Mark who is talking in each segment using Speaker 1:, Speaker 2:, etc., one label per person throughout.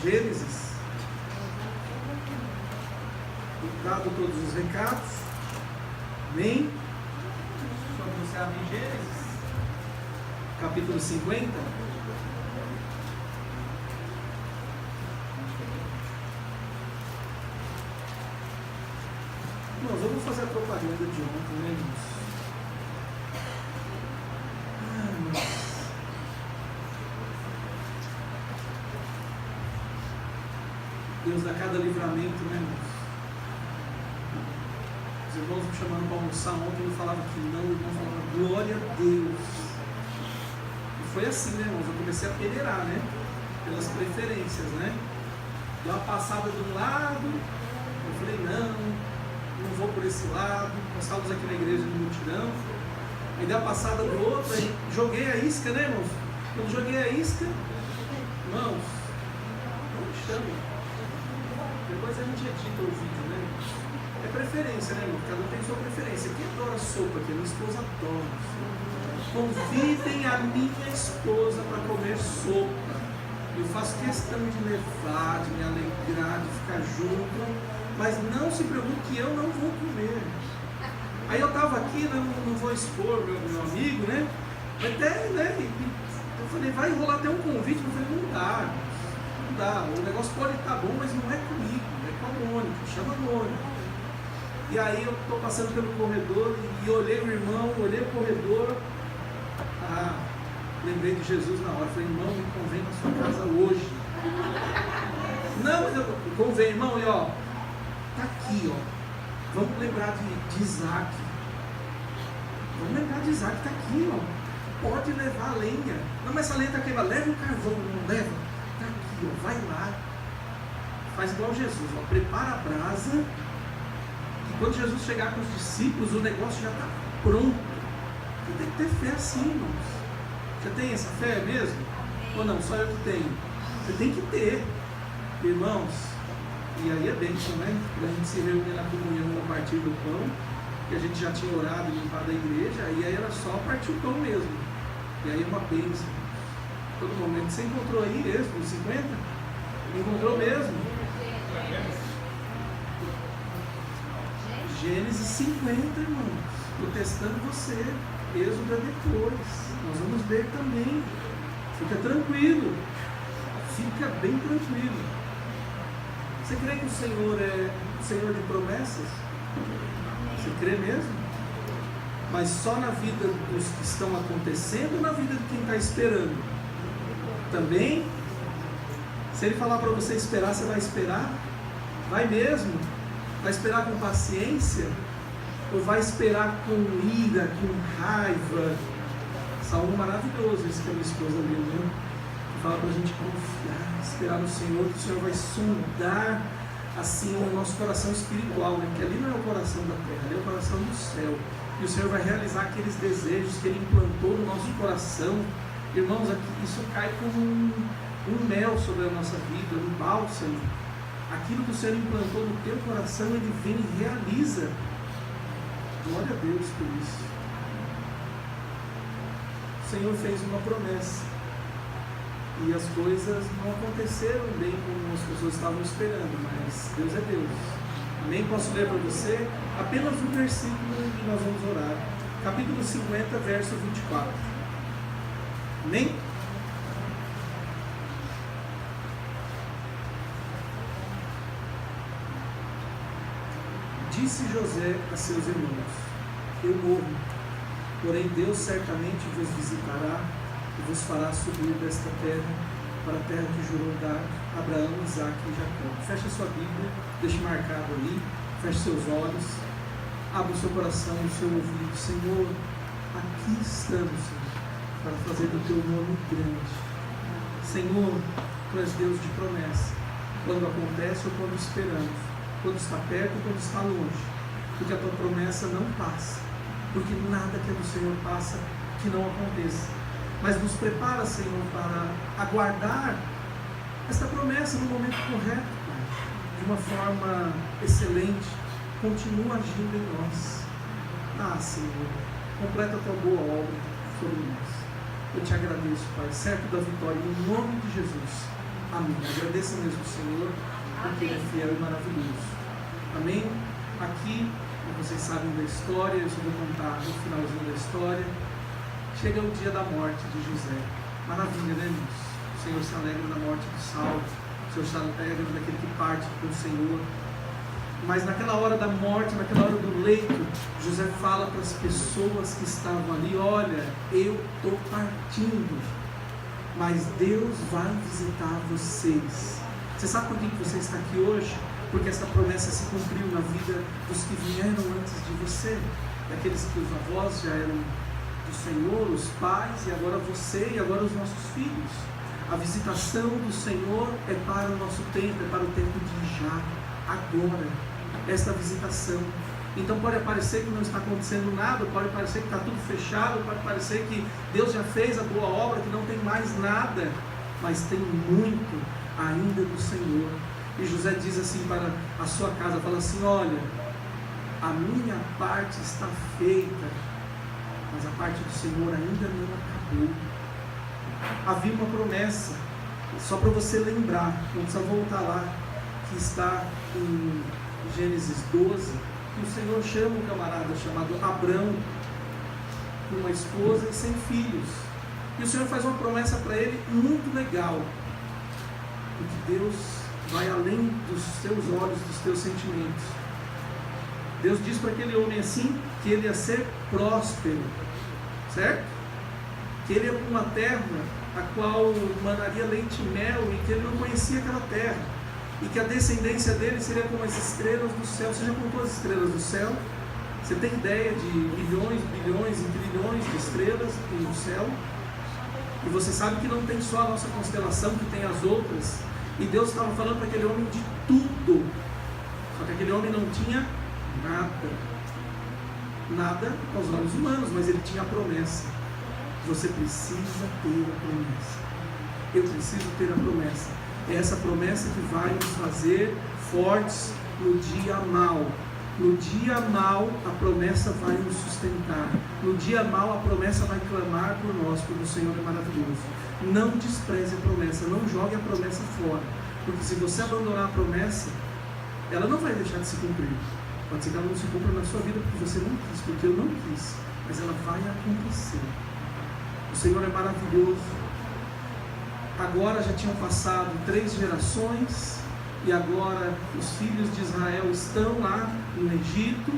Speaker 1: Gênesis. Dado todos os recados. Amém? Quando você abre em Gênesis, capítulo 50. Nós vamos fazer a propaganda de ontem, né, irmãos? Deus dá cada livramento, né, irmãos? Os irmãos me chamando para almoçar ontem, eu falava que não, o irmão falava glória a Deus. E foi assim, né, irmãos? Eu comecei a peneirar, né? Pelas preferências, né? Deu uma passada de um lado, eu falei, não vou por esse lado. Nós estávamos aqui na igreja no mutirão, aí deu a passada do outro, aí joguei a isca, né, irmãos? Quando joguei a isca, irmãos, não me chama. Depois a gente edita o vídeo, né? É preferência, né, irmão? Cada um tem sua preferência. Quem adora sopa aqui? Minha esposa adora. Convidem a minha esposa para comer sopa. Eu faço questão de levar, de me alegrar, de ficar junto. Mas não se preocupe que eu não vou comer. Aí eu estava aqui, não vou expor meu amigo, né? Até, né? Eu falei, vai rolar até um convite. Eu falei, não dá. O negócio pode estar bom, mas não é comigo, é com a Mônica, chama a Mônica. E aí eu estou passando pelo corredor e olhei o irmão, olhei o corredor, lembrei de Jesus na hora, falei, irmão, me convém na sua casa hoje. Não, mas eu convém, irmão, e ó, tá aqui, ó, vamos lembrar de Isaac. Vamos lembrar de Isaac, tá aqui, ó, pode levar a lenha. Não, mas essa lenha está queimada, leva o carvão, não leva. Vai lá, faz igual Jesus, ó, prepara a brasa, e quando Jesus chegar com os discípulos, o negócio já está pronto. Você tem que ter fé assim, irmãos. Você tem essa fé mesmo? Ou não? Só eu que tenho. Você tem que ter, irmãos. E aí é bênção, né? Para a gente se reunir na comunhão a partir do pão, que a gente já tinha orado e limpado a igreja, e aí era só partir o pão mesmo. E aí é uma bênção. Todo momento. Você encontrou aí Êxodo 50? Encontrou mesmo? Gênesis 50, irmãos. Estou testando você. Êxodo é depois. Nós vamos ler também. Fica tranquilo. Fica bem tranquilo. Você crê que o Senhor é o Senhor de promessas? Você crê mesmo? Mas só na vida dos que estão acontecendo ou na vida de quem está esperando? Também, se ele falar para você esperar, você vai esperar? Vai mesmo? Vai esperar com paciência? Ou vai esperar com ira, com raiva? Salmo maravilhoso esse que a minha esposa leu, né? Que fala para a gente confiar, esperar no Senhor, que o Senhor vai sondar assim o nosso coração espiritual, né? Porque ali não é o coração da terra, ali é o coração do céu. E o Senhor vai realizar aqueles desejos que Ele implantou no nosso coração. Irmãos, aqui, isso cai como um mel sobre a nossa vida, um bálsamo. Aquilo que o Senhor implantou no teu coração, Ele vem e realiza. Glória a Deus por isso. O Senhor fez uma promessa. E as coisas não aconteceram bem como as pessoas estavam esperando, mas Deus é Deus. Amém? Posso ler para você apenas um versículo e nós vamos orar. Capítulo 50, verso 24. Amém? Disse José a seus irmãos: eu morro, porém Deus certamente vos visitará e vos fará subir desta terra para a terra que jurou dar a Abraão, Isaque e Jacó. Feche a sua Bíblia, deixe marcado ali, feche seus olhos, abra o seu coração e o seu ouvido. Senhor, aqui estamos, Senhor, para fazer do teu nome grande. Senhor, tu és Deus de promessa, quando acontece ou quando esperamos, quando está perto ou quando está longe, porque a tua promessa não passa, porque nada que é do Senhor passa que não aconteça. Mas nos prepara, Senhor, para aguardar esta promessa no momento correto, Pai, de uma forma excelente. Continua agindo em nós. Senhor, completa a tua boa obra sobre nós. Eu te agradeço, Pai, certo da vitória, em nome de Jesus. Amém. Agradeça mesmo o Senhor, porque Ele é fiel e maravilhoso. Amém? Aqui, como vocês sabem da história, eu só vou contar no finalzinho da história. Chega o dia da morte de José. Maravilha, né, irmãos? O Senhor se alegra na morte do salvo. O Senhor se alegra daquele que parte com o Senhor. Mas naquela hora da morte, naquela hora do leito, José fala para as pessoas que estavam ali: olha, eu estou partindo, mas Deus vai visitar vocês. Você sabe por que você está aqui hoje? Porque essa promessa se cumpriu na vida dos que vieram antes de você, daqueles que os avós já eram do Senhor, os pais, e agora você, e agora os nossos filhos. A visitação do Senhor é para o nosso tempo, é para o tempo de já, agora, esta visitação. Então pode parecer que não está acontecendo nada, pode parecer que está tudo fechado, pode parecer que Deus já fez a boa obra, que não tem mais nada, mas tem muito ainda do Senhor. E José diz assim para a sua casa, fala assim: olha, a minha parte está feita, mas a parte do Senhor ainda não acabou. Havia uma promessa, só para você lembrar, não precisa voltar lá, que está em Gênesis 12, que o Senhor chama um camarada chamado Abrão, com uma esposa e sem filhos. E o Senhor faz uma promessa para ele muito legal, porque Deus vai além dos teus olhos, dos teus sentimentos. Deus diz para aquele homem assim, que ele ia ser próspero, certo? Que ele ia para uma terra a qual manaria leite e mel, e que ele não conhecia aquela terra, e que a descendência dele seria como as estrelas do céu. Você já contou as estrelas do céu? Você tem ideia de milhões, bilhões e trilhões de estrelas no céu? E você sabe que não tem só a nossa constelação, que tem as outras. E Deus estava falando para aquele homem de tudo, só que aquele homem não tinha nada aos olhos humanos, mas ele tinha a promessa. Você precisa ter a promessa. Eu preciso ter a promessa. É essa promessa que vai nos fazer fortes no dia mau. No dia mau, a promessa vai nos sustentar. No dia mau, a promessa vai clamar por nós, porque o Senhor é maravilhoso. Não despreze a promessa, não jogue a promessa fora. Porque se você abandonar a promessa, ela não vai deixar de se cumprir. Pode ser que ela não se cumpra na sua vida porque você não quis, porque eu não quis. Mas ela vai acontecer. O Senhor é maravilhoso. Agora já tinham passado 3 gerações, e agora os filhos de Israel estão lá no Egito,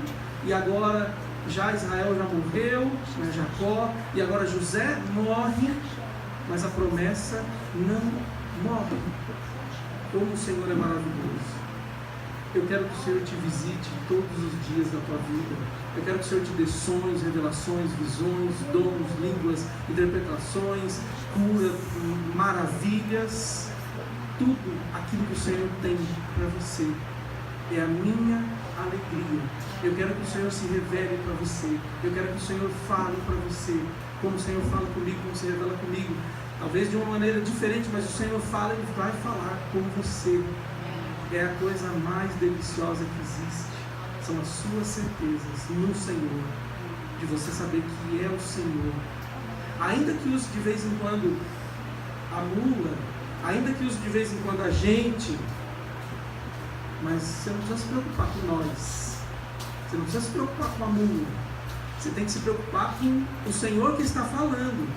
Speaker 1: e agora já Israel já morreu, né, Jacó, e agora José morre, mas a promessa não morre. Como o Senhor é maravilhoso. Eu quero que o Senhor te visite todos os dias da tua vida. Eu quero que o Senhor te dê sonhos, revelações, visões, dons, línguas, interpretações, cura, maravilhas. Tudo aquilo que o Senhor tem para você é a minha alegria. Eu quero que o Senhor se revele para você. Eu quero que o Senhor fale para você, como o Senhor fala comigo, como se revela comigo. Talvez de uma maneira diferente, mas o Senhor fala, Ele vai falar com você. É a coisa mais deliciosa que existe. São as suas certezas no Senhor, de você saber que é o Senhor. Ainda que use de vez em quando a mula, ainda que use de vez em quando a gente, mas você não precisa se preocupar com nós. Você não precisa se preocupar com a mula. Você tem que se preocupar com o Senhor que está falando.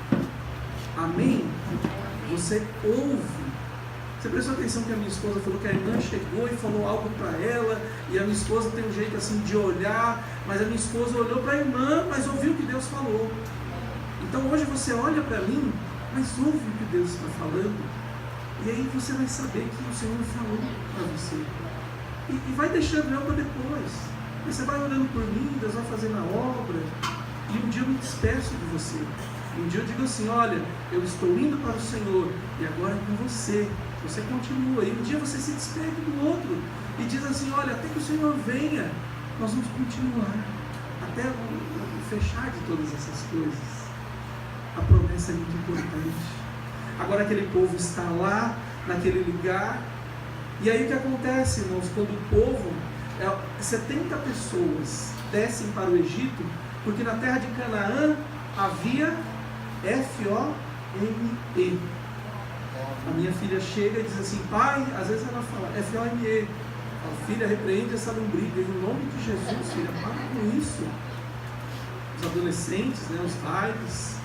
Speaker 1: Amém? Você ouve. Você prestou atenção que a minha esposa falou que a irmã chegou e falou algo para ela, e a minha esposa tem um jeito assim de olhar, mas a minha esposa olhou para a irmã, mas ouviu o que Deus falou. Então hoje você olha para mim, mas ouve o que Deus está falando, e aí você vai saber que o Senhor falou para você. E vai deixando eu para depois. E você vai orando por mim, Deus vai fazendo a obra, e um dia eu me despeço de você. Um dia eu digo assim: olha, eu estou indo para o Senhor, e agora é com você. Você continua, e um dia você se despede do outro e diz assim: olha, até que o Senhor venha, nós vamos continuar até o fechar de todas essas coisas. A promessa é muito importante. Agora aquele povo está lá, naquele lugar, e aí o que acontece, irmãos? Quando o povo, 70 pessoas descem para o Egito, porque na terra de Canaã havia F-O-M-E. A minha filha chega e diz assim, pai, às vezes ela fala, FOME. A filha repreende essa lombriga, em nome de Jesus, filha, para com isso. Os adolescentes, né, os pais,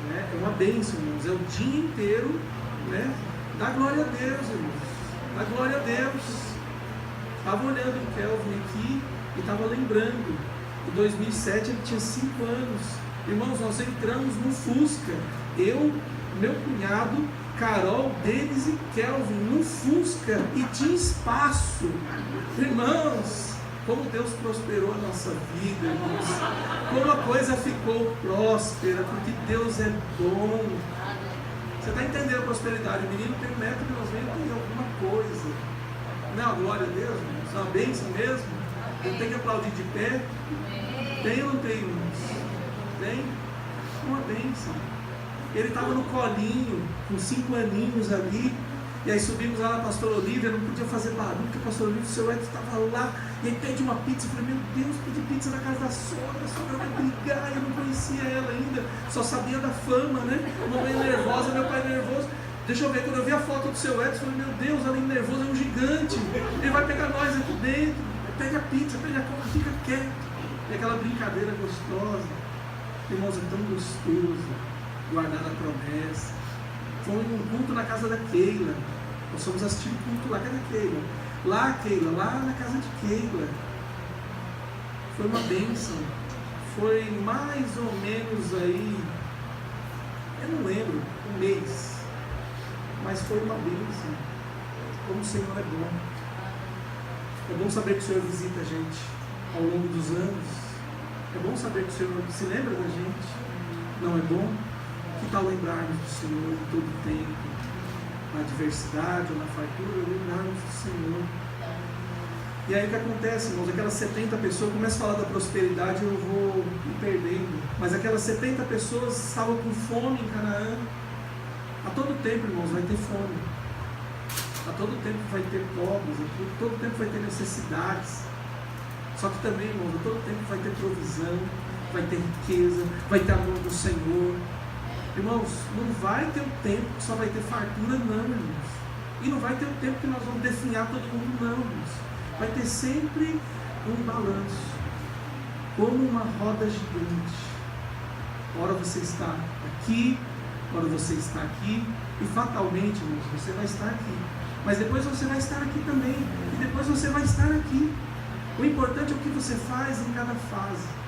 Speaker 1: né, é uma bênção, irmãos, é o dia inteiro, né, dá glória a Deus, irmãos, dá glória a Deus. Estava olhando o Kelvin aqui e estava lembrando, em 2007 ele tinha 5 anos, irmãos, nós entramos no Fusca, eu, meu cunhado, Carol, Denis e Kelvin, no Fusca, e tinha espaço, irmãos, como Deus prosperou a nossa vida, irmãos, como a coisa ficou próspera, porque Deus é bom. Você está entendendo a prosperidade? O menino tem 1,90 m, tem alguma coisa, não é uma glória a Deus, irmãos? É uma bênção mesmo? Ele tem que aplaudir de pé? Tem ou não tem, irmãos? Tem? Uma bênção. Ele estava no colinho, com 5 aninhos ali, e aí subimos lá na Pastor Olívia, não podia fazer barulho, porque a Pastor Olívia, o seu Edson estava lá, e aí pede uma pizza. Eu falei, meu Deus, pedi pizza na casa da sogra, a sogra vai brigar, eu não conhecia ela ainda, só sabia da fama, né? A mamãe nervosa, meu pai nervoso. Deixa eu ver, quando eu vi a foto do seu Edson, eu falei, meu Deus, além de nervoso, é um gigante, ele vai pegar nós aqui dentro, pede a pizza, pede a coca, fica quieto. E aquela brincadeira gostosa, irmãos, é tão gostoso guardar a promessa. Foi um culto na casa da Keila. Nós fomos assistir o culto lá. Cadê a Keila? Lá, Keila, lá na casa de Keila. Foi uma bênção. Foi mais ou menos aí, eu não lembro, um mês. Mas foi uma bênção. Como o Senhor é bom. É bom saber que o Senhor visita a gente ao longo dos anos. É bom saber que o Senhor se lembra da gente. Não é bom? Que tal lembrarmos do Senhor em todo o tempo, na adversidade ou na fartura, lembrarmos do Senhor. E aí o que acontece, irmãos? Aquelas 70 pessoas, eu começo a falar da prosperidade, eu vou me perdendo, mas aquelas 70 pessoas estavam com fome em Canaã. A todo tempo, irmãos, vai ter fome. A todo tempo vai ter pobres, a todo tempo vai ter necessidades. Só que também, irmãos, a todo tempo vai ter provisão, vai ter riqueza, vai ter amor do Senhor. Irmãos, não vai ter um tempo que só vai ter fartura, não, irmãos. E não vai ter um tempo que nós vamos definhar todo mundo, não, irmãos. Vai ter sempre um balanço, como uma roda gigante. Ora você está aqui, ora você está aqui, e fatalmente, irmãos, você vai estar aqui. Mas depois você vai estar aqui também, e depois você vai estar aqui. O importante é o que você faz em cada fase.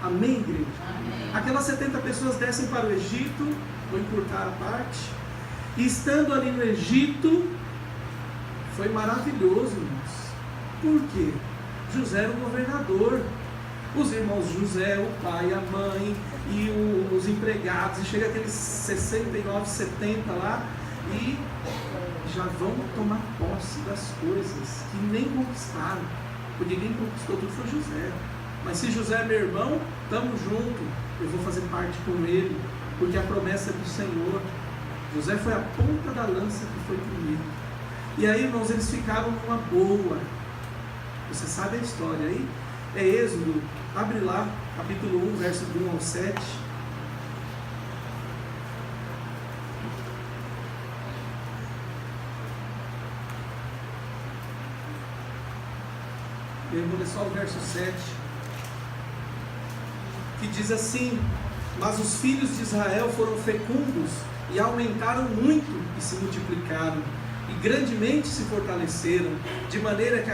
Speaker 1: Amém, igreja? Amém. Aquelas 70 pessoas descem para o Egito, vou encurtar a parte, e estando ali no Egito, foi maravilhoso, irmãos. Por quê? José era o governador, os irmãos José, o pai, a mãe e os empregados, e chega aqueles 69, 70 lá, e já vão tomar posse das coisas que nem conquistaram, porque quem conquistou tudo foi José. Mas se José é meu irmão, estamos juntos, eu vou fazer parte com ele, porque a promessa é do Senhor. José foi a ponta da lança que foi comigo. E aí, irmãos, eles ficaram numa boa. Você sabe a história aí? É Êxodo, abre lá, capítulo 1, verso 1 ao 7. Eu vou ler só o verso 7. Que diz assim: mas os filhos de Israel foram fecundos e aumentaram muito e se multiplicaram e grandemente se fortaleceram, de maneira que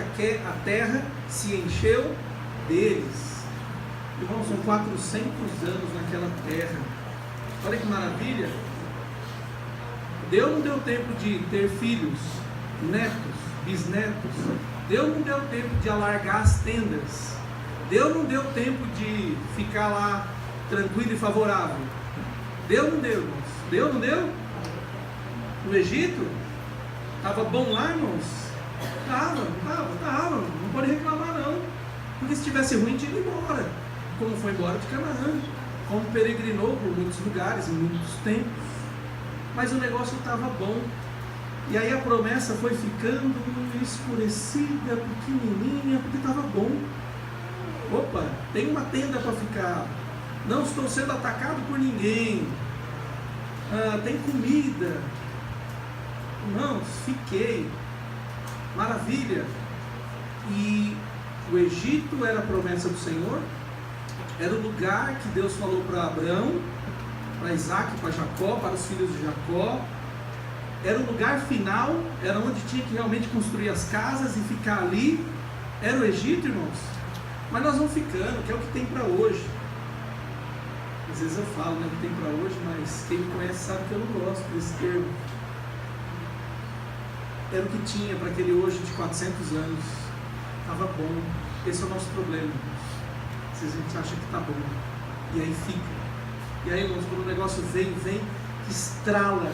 Speaker 1: a terra se encheu deles. Irmãos, são 400 anos naquela terra. Olha que maravilha. Deus não deu tempo de ter filhos, netos, bisnetos. Deus não deu tempo de alargar as tendas. Deus não deu tempo de ficar lá tranquilo e favorável. Deus não deu, irmãos. Deus não deu? No Egito? Estava bom lá, irmãos? Estava. Não pode reclamar, não. Porque se estivesse ruim, tinha ido embora. Como foi embora de Canaã. Como peregrinou por muitos lugares, em muitos tempos. Mas o negócio estava bom. E aí a promessa foi ficando escurecida, pequenininha, porque estava bom. Opa, tem uma tenda para ficar. Não estou sendo atacado por ninguém. Tem comida. Irmãos, fiquei. Maravilha. E o Egito era a promessa do Senhor, era o lugar que Deus falou para Abraão, para Isaac, para Jacó, para os filhos de Jacó. Era o lugar final, era onde tinha que realmente construir as casas e ficar ali. Era o Egito, irmãos. Mas nós vamos ficando, que é o que tem para hoje. Às vezes eu falo, né, o que tem para hoje, mas quem me conhece sabe que eu não gosto desse termo. Era o que tinha para aquele hoje de 400 anos. Estava bom. Esse é o nosso problema, irmãos. Se a gente acha que está bom, e aí fica. E aí, irmãos, quando o negócio vem, estrala.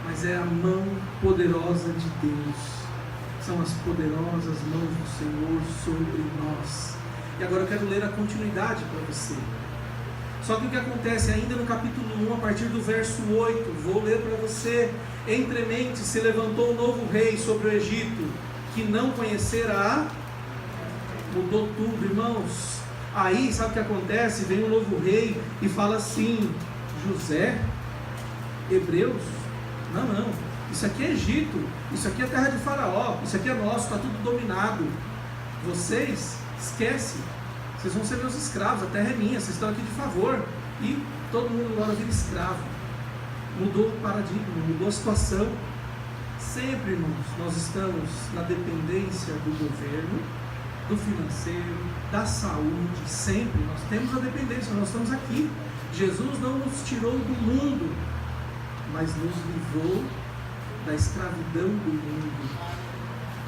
Speaker 1: Mas é a mão poderosa de Deus. São as poderosas mãos do Senhor sobre nós. E agora eu quero ler a continuidade para você. Só que o que acontece ainda no capítulo 1, a partir do verso 8, vou ler para você. Entremente se levantou um novo rei sobre o Egito, que não conhecera mudou tudo, irmãos. Aí, sabe o que acontece? Vem um novo rei e fala assim: José, Hebreus, não, isso aqui é Egito, isso aqui é terra de Faraó, isso aqui é nosso, está tudo dominado. Vocês, esquece, vocês vão ser meus escravos, a terra é minha, vocês estão aqui de favor. E todo mundo agora vira escravo. Mudou o paradigma, mudou a situação. Sempre, irmãos, nós estamos na dependência do governo, do financeiro, da saúde. Sempre nós temos a dependência, nós estamos aqui. Jesus não nos tirou do mundo, mas nos livrou da escravidão do mundo.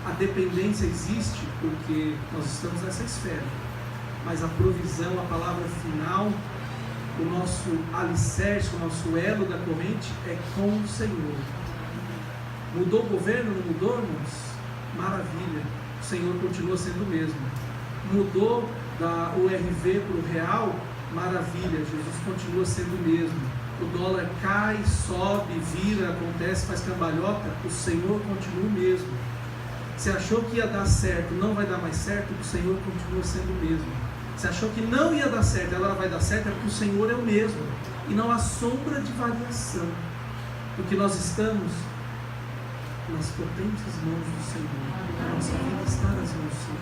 Speaker 1: A dependência existe porque nós estamos nessa esfera, mas a provisão, a palavra final, o nosso alicerce, o nosso elo da corrente é com o Senhor. Mudou o governo? Não mudou, irmãos? Maravilha, o Senhor continua sendo o mesmo. Mudou da URV para o real? Maravilha, Jesus continua sendo o mesmo. O dólar cai, sobe, vira, acontece, faz cambalhota, o Senhor continua o mesmo. Você achou que ia dar certo, não vai dar mais certo, o Senhor continua sendo o mesmo. Você achou que não ia dar certo, agora vai dar certo, é porque o Senhor é o mesmo. E não há sombra de variação, porque nós estamos nas potentes mãos do Senhor. A nossa vida está nas mãos do Senhor.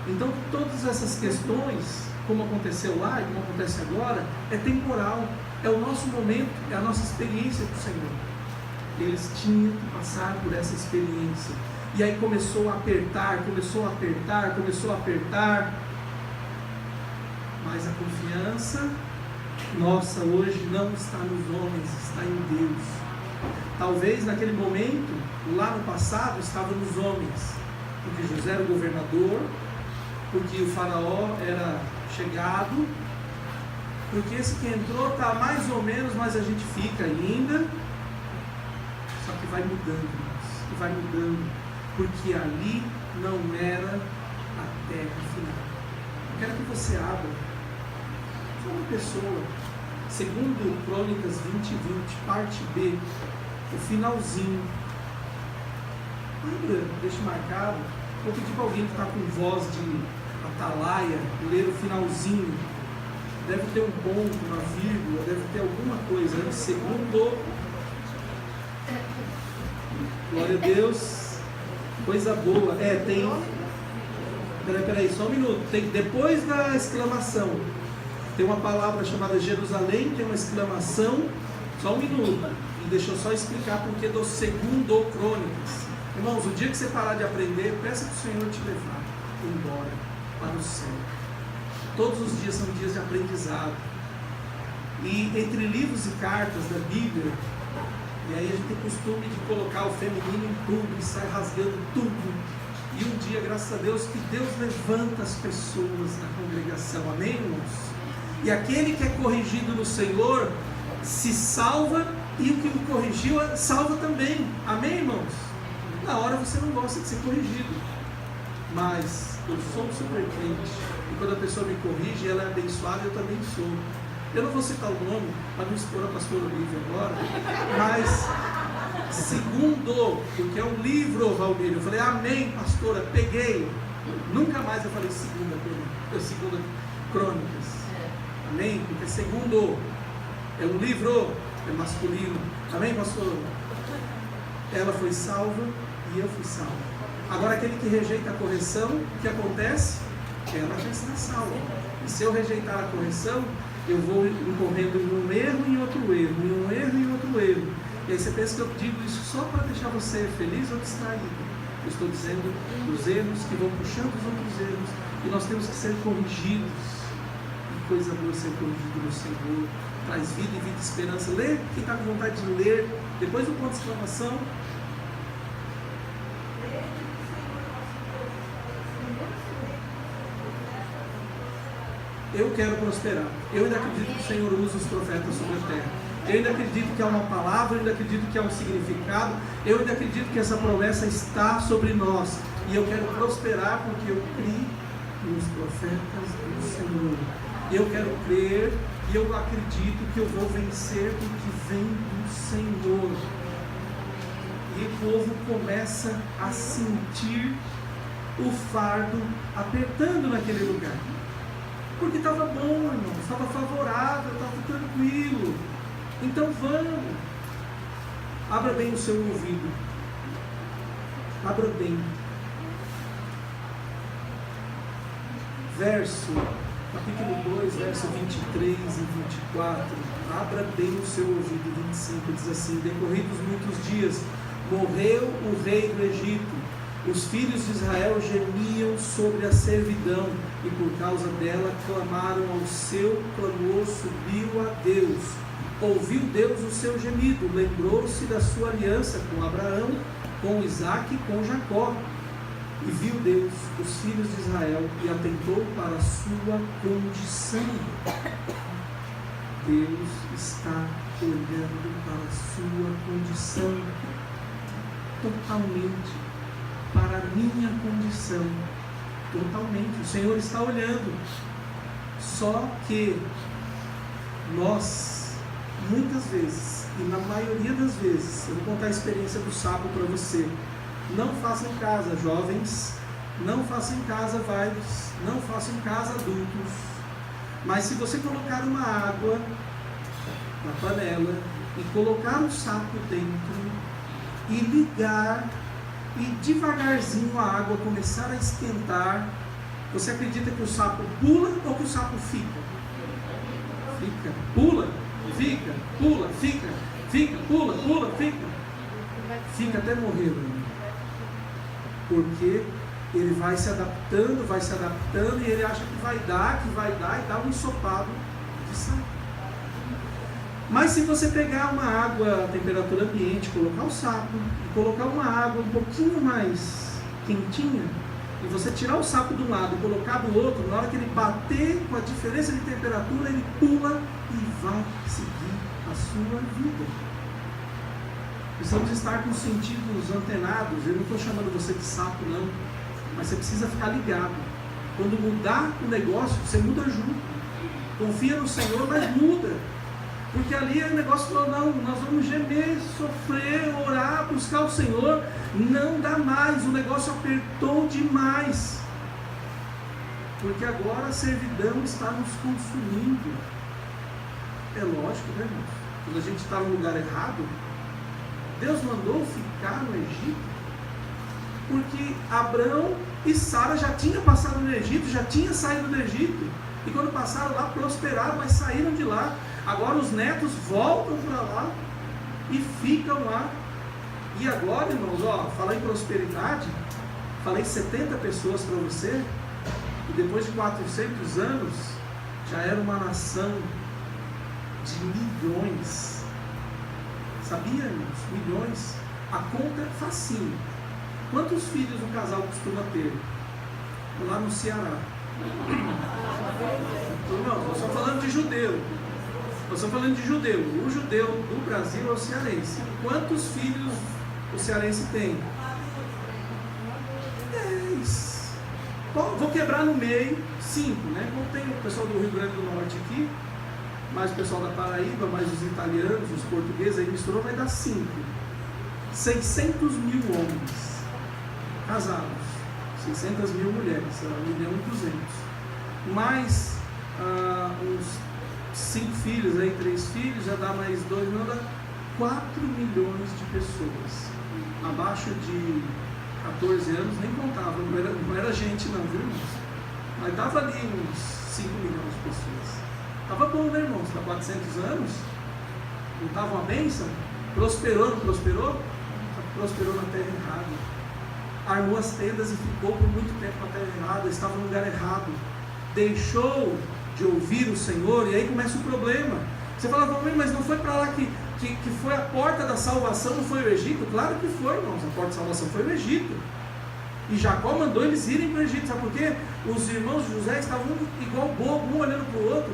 Speaker 1: Então, todas essas questões, como aconteceu lá e como acontece agora, é temporal, é o nosso momento, é a nossa experiência com o Senhor. Eles tinham que passar por essa experiência. E aí começou a apertar, mas a confiança nossa hoje não está nos homens, está em Deus. Talvez naquele momento, lá no passado, estava nos homens, porque José era o governador, porque o faraó era chegado, porque esse que entrou está mais ou menos, mas a gente fica ainda. Só que vai mudando, e vai mudando, porque ali não era a terra final. Eu quero que você abra, só uma pessoa, segundo Crônicas 20:20, parte B, o finalzinho. Abra, deixa marcado. Vou pedir para alguém que está com voz de atalaia, ler o finalzinho. Deve ter um ponto, uma vírgula, deve ter alguma coisa. Segundo, glória a Deus, coisa boa. Tem. Peraí, só um minuto. Depois da exclamação, tem uma palavra chamada Jerusalém, tem uma exclamação. Só um minuto. E deixa eu só explicar porque do segundo Crônicas. Irmãos, o dia que você parar de aprender, peça para o Senhor te levar embora para o céu. Todos os dias são dias de aprendizado. E entre livros e cartas da Bíblia, e aí a gente tem costume de colocar o feminino em tudo e sai rasgando tudo. E um dia, graças a Deus, que Deus levanta as pessoas na congregação. Amém, irmãos? E aquele que é corrigido no Senhor se salva, e o que me corrigiu salva também. Amém, irmãos? Na hora você não gosta de ser corrigido, mas eu sou um super crente, e quando a pessoa me corrige, ela é abençoada, eu também sou. Eu não vou citar o nome para não expor a pastora Olívia agora, mas segundo, porque é um livro, Valmir, eu falei, amém, pastora, peguei. Nunca mais eu falei segunda Crônicas, amém, porque segundo é um livro, é masculino, amém, pastor? ela foi salva e eu fui salvo. Agora aquele que rejeita a correção, o que acontece? Ela já está salva. E se eu rejeitar a correção, eu vou incorrendo em um erro e em outro erro, em um erro e em outro erro. E aí você pensa que eu digo isso só para deixar você feliz ou distraído? Eu estou dizendo dos erros que vão puxando os outros erros, e nós temos que ser corrigidos. Que coisa boa ser corrigido no Senhor. Traz vida e vida e esperança. Lê, quem está com vontade de ler, depois do ponto de exclamação. Eu quero prosperar. Eu ainda acredito que o Senhor usa os profetas sobre a terra. Eu ainda acredito que há uma palavra, eu ainda acredito que há um significado, eu ainda acredito que essa promessa está sobre nós. E eu quero prosperar porque eu criei nos profetas do Senhor. Eu quero crer e eu acredito que eu vou vencer porque vem do Senhor. E o povo começa a sentir o fardo apertando naquele lugar. Porque estava bom, irmão, estava favorável, estava tranquilo. Então vamos. Abra bem o seu ouvido. Abra bem. Capítulo 2, verso 23 e 24. Abra bem o seu ouvido. 25 diz assim: decorridos muitos dias, morreu o rei do Egito. Os filhos de Israel gemiam sobre a servidão, e por causa dela clamaram ao seu clamor, subiu a Deus. Ouviu Deus o seu gemido, lembrou-se da sua aliança com Abraão, com Isaque e com Jacó. E viu Deus os filhos de Israel e atentou para a sua condição. Deus está olhando para a sua condição, totalmente. Para a minha condição, totalmente. O Senhor está olhando. Só que nós, muitas vezes, e na maioria das vezes, eu vou contar a experiência do sapo para você. Não façam em casa, jovens. Não façam em casa, vários. Não façam em casa, adultos. Mas se você colocar uma água na panela e colocar o sapo dentro e ligar, e devagarzinho a água começar a esquentar, você acredita que o sapo pula ou que o sapo fica? Fica. Pula, fica, pula, fica, fica, pula, pula, fica. Fica até morrer, né? Porque ele vai se adaptando e ele acha que vai dar e dá um ensopado de sapo. Mas se você pegar uma água a temperatura ambiente, colocar o sapo e colocar uma água um pouquinho mais quentinha, e você tirar o sapo de um lado e colocar do outro, na hora que ele bater com a diferença de temperatura, ele pula e vai seguir a sua vida. Precisamos estar com os sentidos antenados. Eu não estou chamando você de sapo, não, mas você precisa ficar ligado. Quando mudar o negócio, você muda junto. Confia no Senhor, mas muda. Porque ali o negócio falou: não, nós vamos gemer, sofrer, orar, buscar o Senhor. Não dá mais, o negócio apertou demais. Porque agora a servidão está nos consumindo. É lógico, né, irmãos? Quando a gente está no lugar errado, Deus mandou ficar no Egito, porque Abraão e Sara já tinham passado no Egito, já tinham saído do Egito. E quando passaram lá, prosperaram, mas saíram de lá. Agora os netos voltam para lá e ficam lá. E agora, irmãos, falar em prosperidade, falei 70 pessoas para você, e depois de 400 anos, já era uma nação de milhões. Sabia, irmãos? Milhões. A conta é facinho. Quantos filhos um casal costuma ter? Lá no Ceará. Não, eu estou falando de judeu. Eu estou falando de judeu. O judeu do Brasil é o cearense. Quantos filhos o cearense tem? 10. Bom, vou quebrar no meio. 5, né? Como tem o pessoal do Rio Grande do Norte aqui, mais o pessoal da Paraíba, mais os italianos, os portugueses, aí misturou, vai dar 5. 600 mil homens casados, 600 mil mulheres, 1.200.000. Mais uns 5 filhos, aí 3 filhos, já dá mais 2, não dá 4 milhões de pessoas. abaixo de 14 anos nem contava, não era gente não, viu, irmãos? Mas dava ali uns 5 milhões de pessoas. Estava bom, né, irmãos? Há 400 anos, não estava uma bênção? Prosperou, não prosperou? Prosperou na terra errada. Armou as tendas e ficou por muito tempo na terra errada, estava no lugar errado. Deixou de ouvir o Senhor, e aí começa o problema. Você fala, mas não foi para lá que foi a porta da salvação, não foi o Egito? Claro que foi, irmãos, a porta da salvação foi o Egito. E Jacó mandou eles irem para o Egito, sabe por quê? Os irmãos de José estavam igual bobo, um olhando para o outro.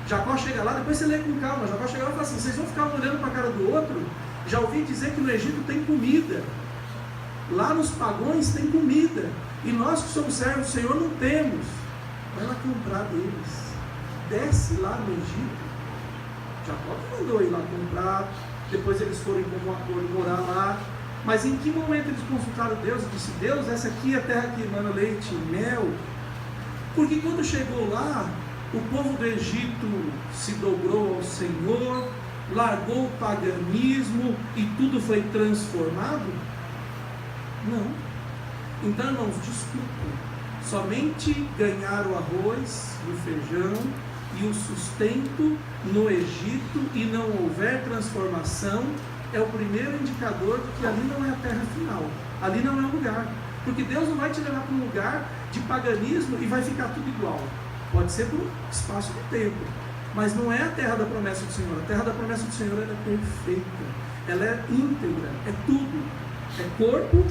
Speaker 1: Jacó chega lá, depois você lê com calma, Jacó chega lá e fala assim, vocês vão ficar um olhando para a cara do outro? Já ouvi dizer que no Egito tem comida, lá nos pagões tem comida, e nós que somos servos do Senhor não temos. Vai lá comprar deles, desce lá no Egito. Jacó mandou ir lá comprar, depois eles foram com um acordo morar lá. Mas em que momento eles consultaram Deus e disse, Deus, essa aqui é a terra que emana leite e mel? Porque quando chegou lá, o povo do Egito se dobrou ao Senhor, largou o paganismo e tudo foi transformado? Não. Então, irmãos, desculpa, somente ganhar o arroz e o feijão e o sustento no Egito e não houver transformação é o primeiro indicador de que ali não é a terra final, ali não é o lugar, porque Deus não vai te levar para um lugar de paganismo e vai ficar tudo igual. Pode ser por um espaço de tempo, mas não é a terra da promessa do Senhor. A terra da promessa do Senhor ela é perfeita, ela é íntegra, é tudo, é corpo,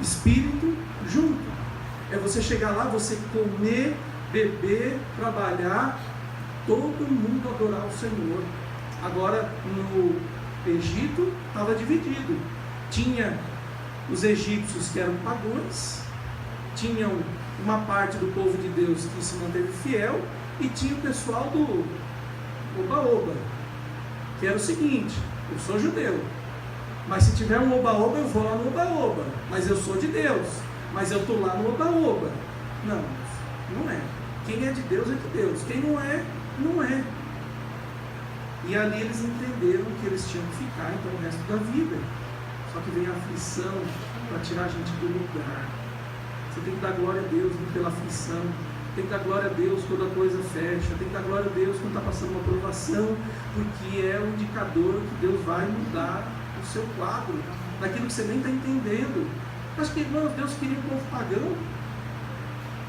Speaker 1: espírito junto. É você chegar lá, você comer, beber, trabalhar, todo mundo adorar o Senhor. Agora no Egito estava dividido, tinha os egípcios que eram pagãos, tinham uma parte do povo de Deus que se manteve fiel, e tinha o pessoal do oba-oba, que era o seguinte, eu sou judeu, mas se tiver um oba-oba eu vou lá no oba-oba, mas eu sou de Deus, mas eu estou lá no oba-oba. Não, não é. Quem é de Deus é de Deus, quem não é, não é. E ali eles entenderam que eles tinham que ficar então o resto da vida. Só que vem a aflição para tirar a gente do lugar. Você tem que dar glória a Deus pela aflição, tem que dar glória a Deus quando a coisa fecha, tem que dar glória a Deus quando está passando uma provação, porque é um indicador que Deus vai mudar o seu quadro, daquilo que você nem está entendendo. Acho que, irmãos, Deus queria um povo pagão,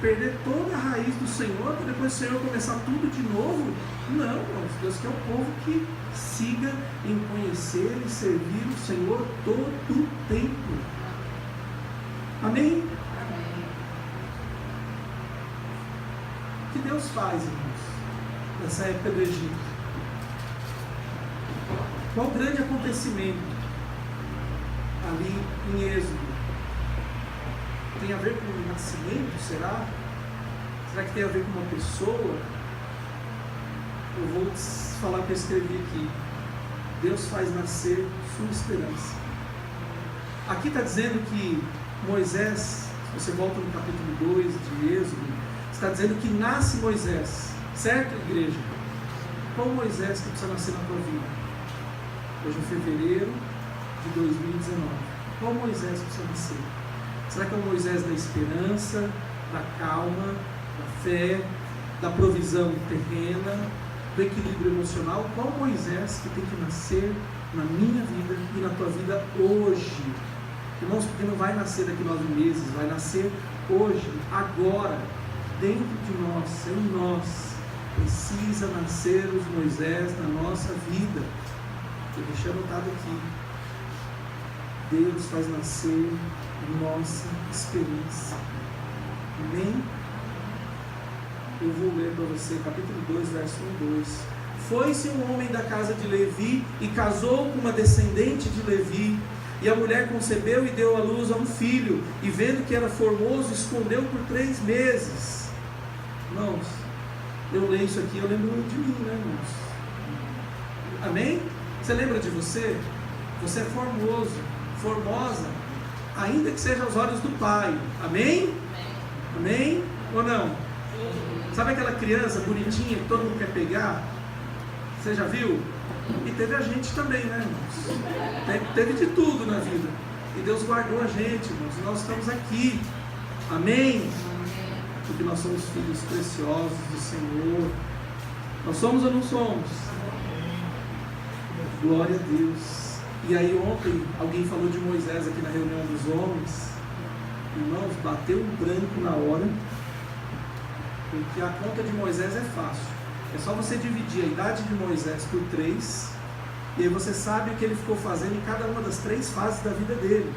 Speaker 1: perder toda a raiz do Senhor, para depois o Senhor começar tudo de novo? Não, irmãos, Deus quer um povo que siga em conhecer e servir o Senhor todo o tempo. Amém? O que Deus faz, irmãos, nessa época do Egito? Qual o grande acontecimento ali em Êxodo? Tem a ver com o nascimento, será? Será que tem a ver com uma pessoa? Eu vou falar o que eu escrevi aqui. Deus faz nascer sua esperança. Aqui está dizendo que Moisés, se você volta no capítulo 2 de Êxodo, está dizendo que nasce Moisés, certo, igreja? Qual Moisés que precisa nascer na tua vida? Hoje é fevereiro de 2019. Qual Moisés precisa nascer? Será que é o Moisés da esperança, da calma, da fé, da provisão terrena, do equilíbrio emocional? Qual Moisés que tem que nascer na minha vida e na tua vida hoje? Irmãos, porque não vai nascer daqui 9 meses, vai nascer hoje, agora, dentro de nós, em nós. Precisa nascer os Moisés na nossa vida. Eu deixei anotado aqui. Deus faz nascer nossa esperança. Amém? Eu vou ler para você, capítulo 2, verso 1 e 2. Foi-se um homem da casa de Levi e casou com uma descendente de Levi. E a mulher concebeu e deu à luz a um filho. E vendo que era formoso, escondeu por 3 meses. Irmãos, eu leio isso aqui, eu lembro de mim, né, irmãos? Amém? Você lembra de você? Você é formoso, formosa, ainda que seja aos olhos do Pai. Amém? Amém? Ou não? Sabe aquela criança bonitinha que todo mundo quer pegar? Você já viu? E teve a gente também, né, irmãos? Teve de tudo na vida. E Deus guardou a gente, irmãos. E nós estamos aqui. Amém? Porque nós somos filhos preciosos do Senhor. Nós somos ou não somos? Glória a Deus. E aí ontem alguém falou de Moisés aqui na reunião dos homens. Irmãos, bateu um branco na hora. Porque a conta de Moisés é fácil. É só você dividir a idade de Moisés por 3. E aí você sabe o que ele ficou fazendo em cada uma das 3 fases da vida dele.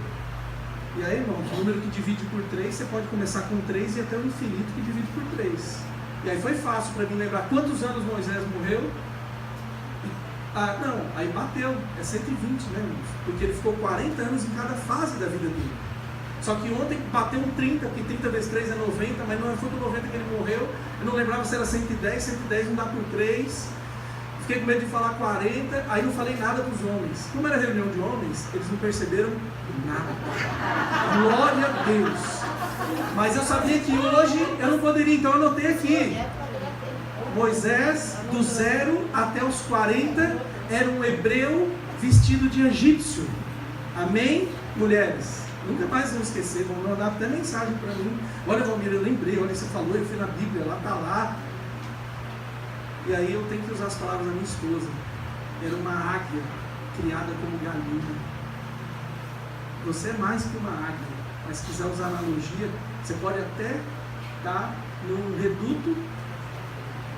Speaker 1: E aí, irmão, o número que divide por 3, você pode começar com 3 e até o infinito que divide por 3. E aí foi fácil para mim lembrar quantos anos Moisés morreu. Não, aí bateu, é 120, né, irmãos? Porque ele ficou 40 anos em cada fase da vida dele. Só que ontem bateu um 30, porque 30 vezes 3 é 90, mas não foi com 90 que ele morreu. Eu não lembrava se era 110, 110 não dá por 3. Fiquei com medo de falar 40, aí não falei nada dos homens. Como era reunião de homens, eles não perceberam nada. Glória a Deus. Mas eu sabia que hoje eu não poderia, então eu anotei aqui. Moisés, do 0 até os 40, era um hebreu vestido de egípcio. Amém, mulheres? Nunca mais vão esquecer, vão mandar até mensagem para mim. Olha, Valmir, eu lembrei, olha, você falou, eu fui na Bíblia, lá está lá. E aí eu tenho que usar as palavras da minha esposa. Era uma águia criada como galinha. Você é mais que uma águia, mas se quiser usar analogia, você pode até estar no reduto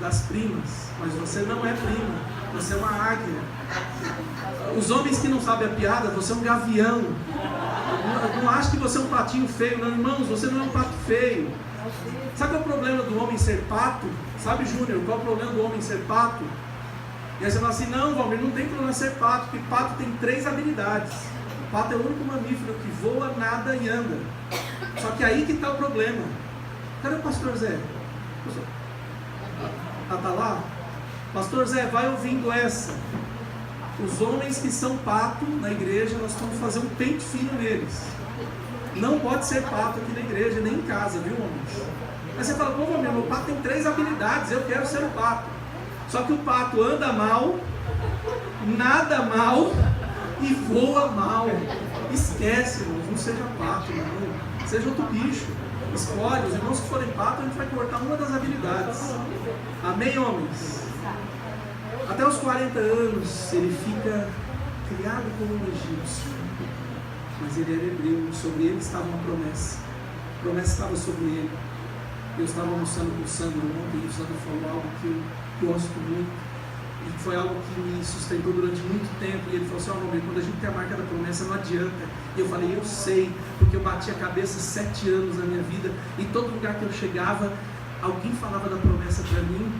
Speaker 1: das primas, mas você não é prima, você é uma águia. Os homens que não sabem a piada, você é um gavião. Não acho que você é um patinho feio, não, irmãos, você não é um pato feio. Sabe qual é o problema do homem ser pato? Sabe, Júnior, qual é o problema do homem ser pato? E aí você fala assim, não, Valmir, não tem problema ser pato, porque pato tem 3 habilidades. O pato é o único mamífero que voa, nada e anda. Só que aí que está o problema. Cadê o pastor Zé? Tá lá? Pastor Zé, vai ouvindo essa. Os homens que são pato na igreja, nós vamos fazer um pente fino neles. Não pode ser pato aqui na igreja, nem em casa, viu, homens? Mas você fala, pô, meu pato tem 3 habilidades, eu quero ser o pato. Só que o pato anda mal, nada mal e voa mal. Esquece, irmãos, não seja pato, não. Seja outro bicho. Escolhe, os irmãos que forem pato, a gente vai cortar uma das habilidades. Amém, homens? Até os 40 anos, ele fica criado como um egípcio. Mas ele era hebreu, sobre ele estava uma promessa. A promessa estava sobre ele. Eu estava almoçando com o Sandro ontem, e o Sandro falou algo que eu gosto muito, e foi algo que me sustentou durante muito tempo. E ele falou assim, Valmir, quando a gente tem a marca da promessa, não adianta. E eu falei, eu sei, porque eu bati a cabeça 7 anos na minha vida, e todo lugar que eu chegava, alguém falava da promessa para mim,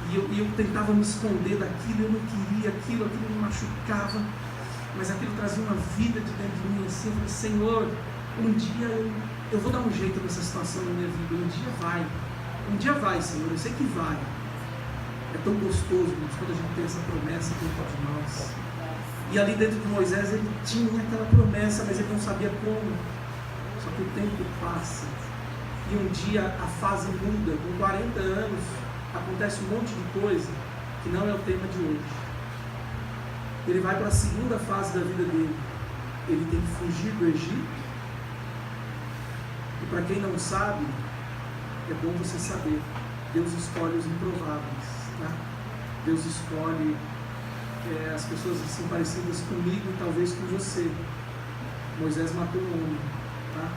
Speaker 1: e eu tentava me esconder daquilo, eu não queria aquilo me machucava, mas aquilo trazia uma vida de dentro de mim, assim. Eu falei, Senhor, um dia eu vou dar um jeito nessa situação na minha vida, um dia vai, Senhor, eu sei que vai. É tão gostoso, irmãos, quando a gente tem essa promessa dentro de nós. E ali dentro de Moisés, ele tinha aquela promessa, mas ele não sabia como. Só que o tempo passa, e um dia a fase muda. Com 40 anos, acontece um monte de coisa que não é o tema de hoje. Ele vai para a segunda fase da vida dele. Ele tem que fugir do Egito. E para quem não sabe, é bom você saber, Deus escolhe os improváveis, tá? Deus escolhe as pessoas assim parecidas comigo e talvez com você. Moisés matou um homem, tá?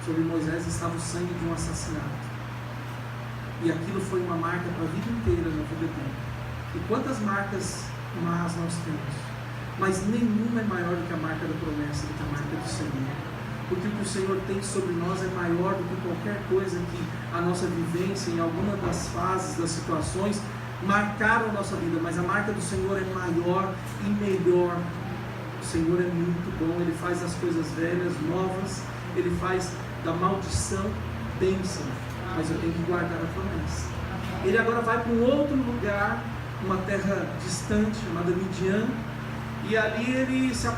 Speaker 1: Sobre Moisés estava o sangue de um assassinato. E aquilo foi uma marca para a vida inteira na vida dele. E quantas marcas más nós temos? Mas nenhuma é maior do que a marca da promessa, do que a marca do Senhor. Porque o que o Senhor tem sobre nós é maior do que qualquer coisa que a nossa vivência em alguma das fases, das situações, marcaram a nossa vida. Mas a marca do Senhor é maior e melhor. O Senhor é muito bom, Ele faz as coisas velhas, novas, Ele faz da maldição bênção. Mas eu tenho que guardar a promessa. Ele agora vai para um outro lugar, uma terra distante, chamada Midian, e ali ele se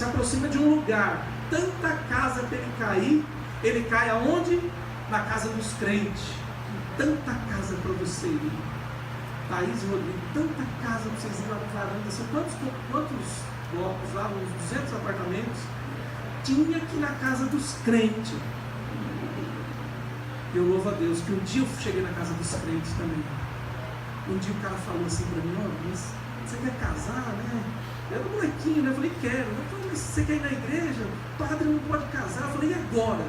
Speaker 1: aproxima de um lugar. Tanta casa para ele cair, ele cai aonde? Na casa dos crentes. Tanta casa para você ir. Thaís e Rodrigo, tanta casa para vocês irem lá na varanda. São quantos blocos lá? Uns 200 apartamentos. tinha que ir na casa dos crentes. Eu louvo a Deus que um dia eu cheguei na casa dos crentes também. Um dia o cara falou assim para mim: mas você quer casar, né? Eu era um molequinho, né? Eu falei: quero. Eu falei: mas você quer ir na igreja? O padre não pode casar. Eu falei: e agora?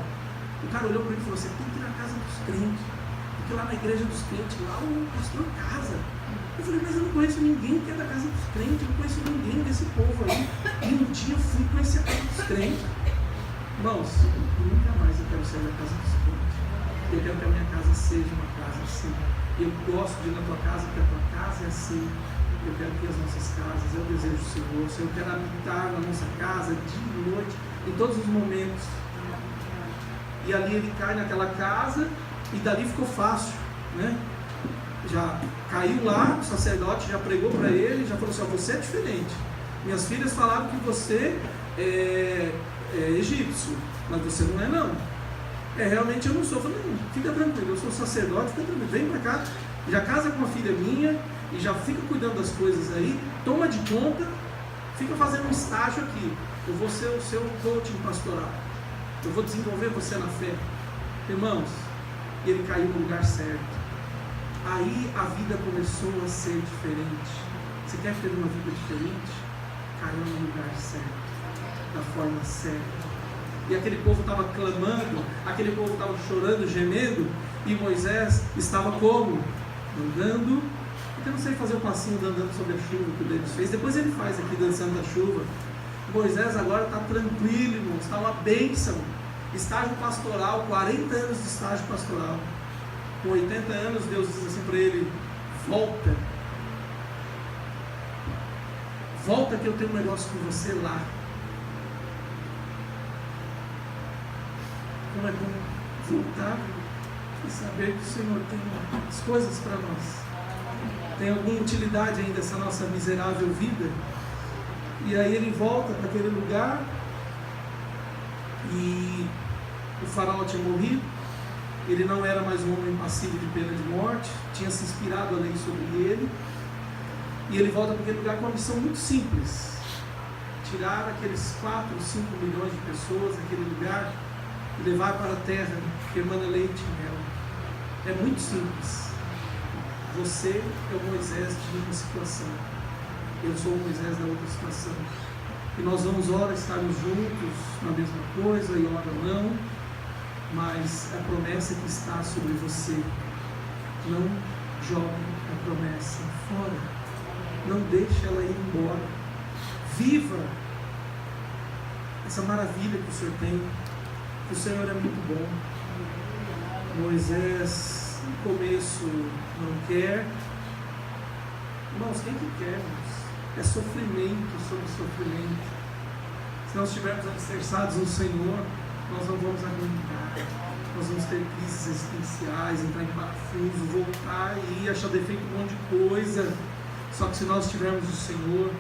Speaker 1: O cara olhou para mim e falou: você tem que ir na casa dos crentes, porque lá na igreja dos crentes, lá o pastor casa. Eu falei: mas eu não conheço ninguém que é da casa dos crentes, eu não conheço ninguém desse povo aí. E um dia eu fui conhecer a casa dos crentes. Irmãos, nunca mais eu quero sair da casa dos crentes. Eu quero que a minha casa seja uma casa assim. Eu gosto de ir na tua casa, porque a tua casa é assim. Eu quero que as nossas casas, eu desejo o Senhor. Eu quero habitar na nossa casa dia e noite, em todos os momentos. E ali ele cai naquela casa, e dali ficou fácil, né? Já caiu lá, o sacerdote já pregou para ele, já falou assim: você é diferente. Minhas filhas falaram que você é egípcio, mas você não é, não. Realmente eu não sou. Eu falei: não, fica tranquilo, eu sou sacerdote, fica tranquilo, vem pra cá, já casa com uma filha minha, e já fica cuidando das coisas aí, toma de conta, fica fazendo um estágio aqui, eu vou ser o seu coaching pastoral, eu vou desenvolver você na fé. Irmãos, e ele caiu no lugar certo. Aí a vida começou a ser diferente. Você quer ter uma vida diferente? Caiu no lugar certo, da forma certa. E aquele povo estava clamando, aquele povo estava chorando, gemendo, e Moisés estava como? Andando. Eu não sei fazer o passinho andando sobre a chuva que o Deus fez, depois ele faz aqui dançando na chuva. Moisés agora está tranquilo, irmãos, está uma bênção. Estágio pastoral, 40 anos de estágio pastoral. Com 80 anos, Deus diz assim para ele: volta, volta que eu tenho um negócio com você lá. Como é bom voltar e saber que o Senhor tem as coisas para nós. Tem alguma utilidade ainda essa nossa miserável vida. E aí ele volta para aquele lugar, e o faraó tinha morrido. Ele não era mais um homem passivo de pena de morte, tinha se inspirado a lei sobre ele. E ele volta para aquele lugar com uma missão muito simples: tirar aqueles 4, 5 milhões de pessoas daquele lugar e levar para a terra que emana leite e mel. É muito simples. Você é o Moisés de uma situação, eu sou o Moisés da outra situação, e nós vamos ora estarmos juntos na mesma coisa e ora não, mas a promessa que está sobre você, não jogue a promessa fora, não deixe ela ir embora. Viva essa maravilha que o Senhor tem, que o Senhor é muito bom. Moisés no começo não quer. Irmãos, quem que quer, irmãos? É sofrimento sobre sofrimento. Se nós estivermos alicerçados no Senhor, nós não vamos aguentar. Nós vamos ter crises existenciais, entrar em parafuso, voltar e achar defeito em um monte de coisa. Só que se nós tivermos o Senhor,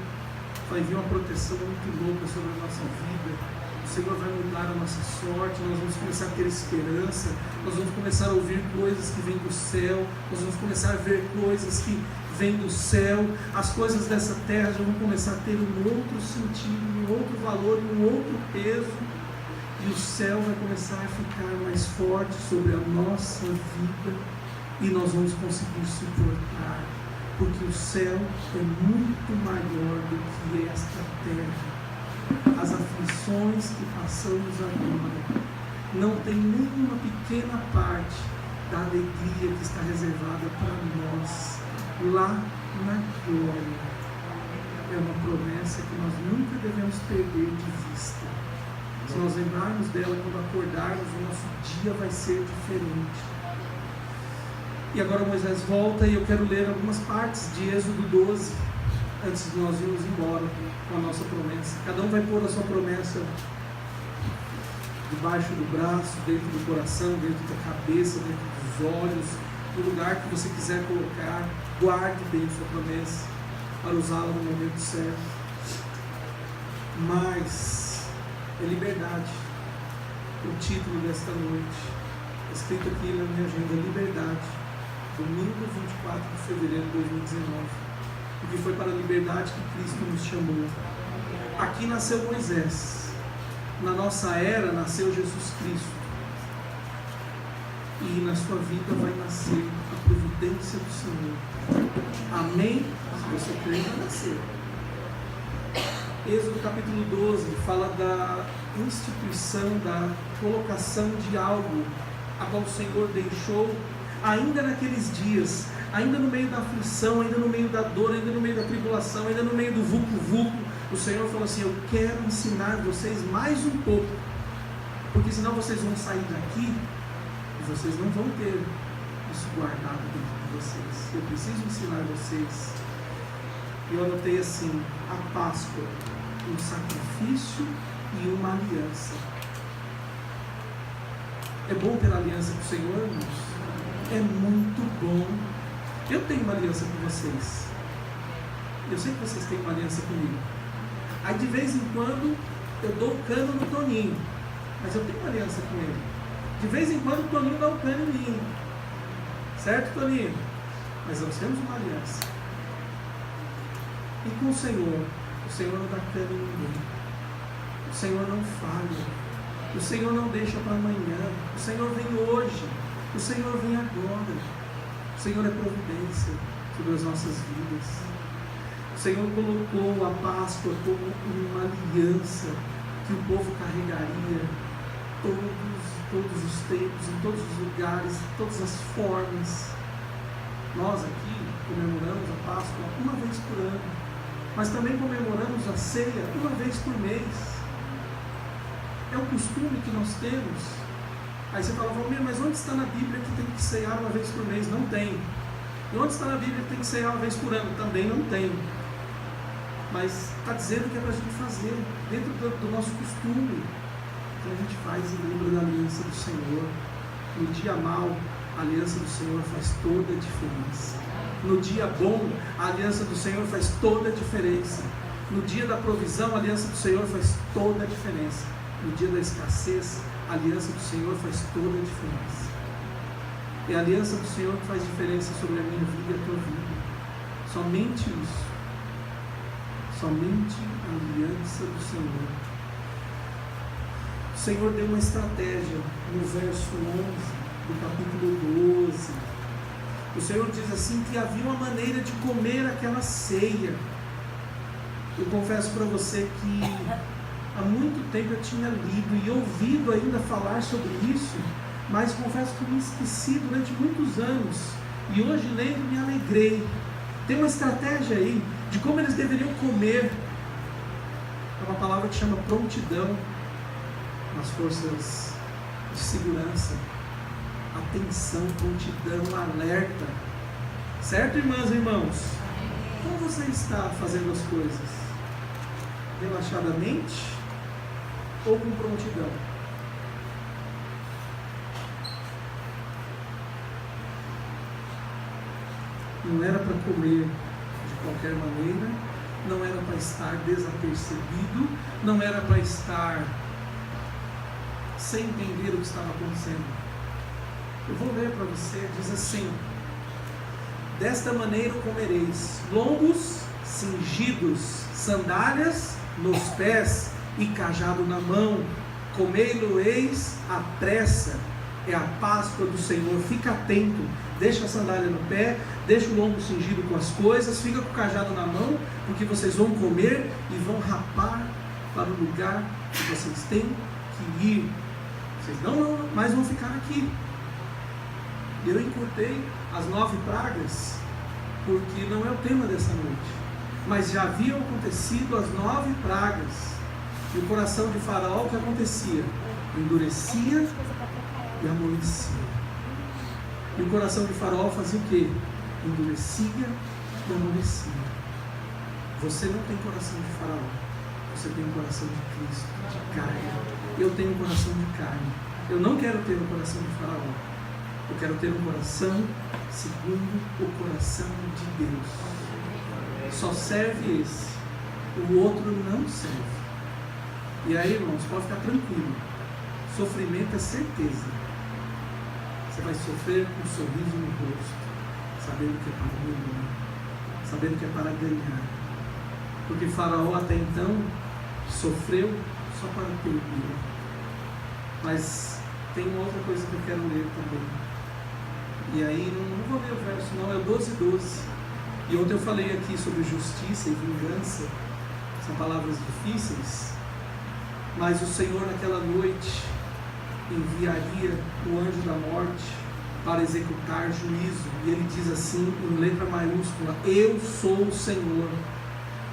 Speaker 1: vai vir uma proteção muito louca sobre a nossa vida. O Senhor vai mudar a nossa sorte, nós vamos começar a ter esperança, nós vamos começar a ouvir coisas que vêm do céu, nós vamos começar a ver coisas que vêm do céu, as coisas dessa terra já vão começar a ter um outro sentido, um outro valor, um outro peso, e o céu vai começar a ficar mais forte sobre a nossa vida, e nós vamos conseguir suportar, porque o céu é muito maior do que esta terra. As aflições que passamos agora não tem nenhuma pequena parte da alegria que está reservada para nós lá na glória. É uma promessa que nós nunca devemos perder de vista. Se nós lembrarmos dela quando acordarmos, o nosso dia vai ser diferente. E agora Moisés volta, e eu quero ler algumas partes de Êxodo 12, antes de nós irmos embora com a nossa promessa. Cada um vai pôr a sua promessa debaixo do braço, dentro do coração, dentro da cabeça, dentro dos olhos, no lugar que você quiser colocar. Guarde bem a sua promessa para usá-la no momento certo. Mas é liberdade. O título desta noite, escrito aqui na minha agenda: liberdade. Domingo 24 de fevereiro de 2019. Porque foi para a liberdade que Cristo nos chamou. Aqui nasceu Moisés, na nossa era nasceu Jesus Cristo. E na sua vida vai nascer a providência do Senhor. Amém? Se você crer, vai nascer. Êxodo capítulo 12 fala da instituição, da colocação de algo a qual o Senhor deixou ainda naqueles dias, ainda no meio da aflição, ainda no meio da dor, ainda no meio da tribulação, ainda no meio do vulco-vulco. O Senhor falou assim: eu quero ensinar vocês mais um pouco, porque senão vocês vão sair daqui e vocês não vão ter isso guardado dentro de vocês. Eu preciso ensinar vocês. E eu anotei assim: a Páscoa, um sacrifício e uma aliança. É bom ter aliança com o Senhor, irmãos? É muito bom. Eu tenho uma aliança com vocês. Eu sei que vocês têm uma aliança comigo. Aí de vez em quando eu dou o cano no Toninho, mas eu tenho uma aliança com ele. De vez em quando o Toninho dá o cano em mim. Certo, Toninho? Mas nós temos uma aliança. E com o Senhor não dá cano em ninguém. O Senhor não falha. O Senhor não deixa para amanhã. O Senhor vem hoje. O Senhor vem agora. O Senhor é providência sobre as nossas vidas. O Senhor colocou a Páscoa como uma aliança que o povo carregaria todos os tempos, em todos os lugares, todas as formas. Nós aqui comemoramos a Páscoa uma vez por ano, mas também comemoramos a ceia uma vez por mês. É o costume que nós temos. Aí você fala: Valmir, mas onde está na Bíblia que tem que ceiar uma vez por mês? Não tem. E onde está na Bíblia que tem que ceiar uma vez por ano? Também não tem. Mas está dizendo que é para a gente fazer, dentro do nosso costume. Então a gente faz e lembra da aliança do Senhor. No dia mau, a aliança do Senhor faz toda a diferença. No dia bom, a aliança do Senhor faz toda a diferença. No dia da provisão, a aliança do Senhor faz toda a diferença. No dia da escassez, a aliança do Senhor faz toda a diferença. É a aliança do Senhor que faz diferença sobre a minha vida e a tua vida. Somente isso. Somente a aliança do Senhor. O Senhor deu uma estratégia no verso 11 do capítulo 12. O Senhor diz assim que havia uma maneira de comer aquela ceia. Eu confesso para você que há muito tempo eu tinha lido e ouvido ainda falar sobre isso, mas confesso que me esqueci durante muitos anos. E hoje lendo me alegrei. Tem uma estratégia aí de como eles deveriam comer. É uma palavra que chama prontidão nas forças de segurança. Atenção, prontidão, alerta. Certo, irmãs e irmãos? Como você está fazendo as coisas? Relaxadamente ou com prontidão? Não era para comer de qualquer maneira, não era para estar desapercebido, não era para estar sem entender o que estava acontecendo. Eu vou ler para você, diz assim: desta maneira comereis, lombos cingidos, sandálias nos pés e cajado na mão, comei-lo-eis à pressa, é a Páscoa do Senhor. Fica atento, deixa a sandália no pé, deixa o lombo cingido com as coisas, fica com o cajado na mão, porque vocês vão comer e vão rapar para o lugar que vocês têm que ir. Vocês não mais vão ficar aqui. Eu encurtei as 9 pragas, porque não é o tema dessa noite, mas já haviam acontecido as 9 pragas, e o coração de Faraó, o que acontecia? Endurecia e amolecia. E o coração de Faraó fazia o quê? Endurecia e amolecia. Você não tem coração de Faraó, você tem um coração de Cristo, de carne. Eu tenho um coração de carne. Eu não quero ter um coração de Faraó. Eu quero ter um coração segundo o coração de Deus. Só serve esse. O outro não serve. E aí, irmãos, pode ficar tranquilo. Sofrimento é certeza. Você vai sofrer com um sorriso no rosto, sabendo que é para melhorar, sabendo que é para ganhar. Porque Faraó até então sofreu só para perder. Mas tem uma outra coisa que eu quero ler também. E aí, não vou ler o verso não, é o 12:12. E ontem eu falei aqui sobre justiça e vingança. São palavras difíceis. Mas o Senhor naquela noite enviaria o anjo da morte para executar juízo. E ele diz assim, em letra maiúscula: eu sou o Senhor.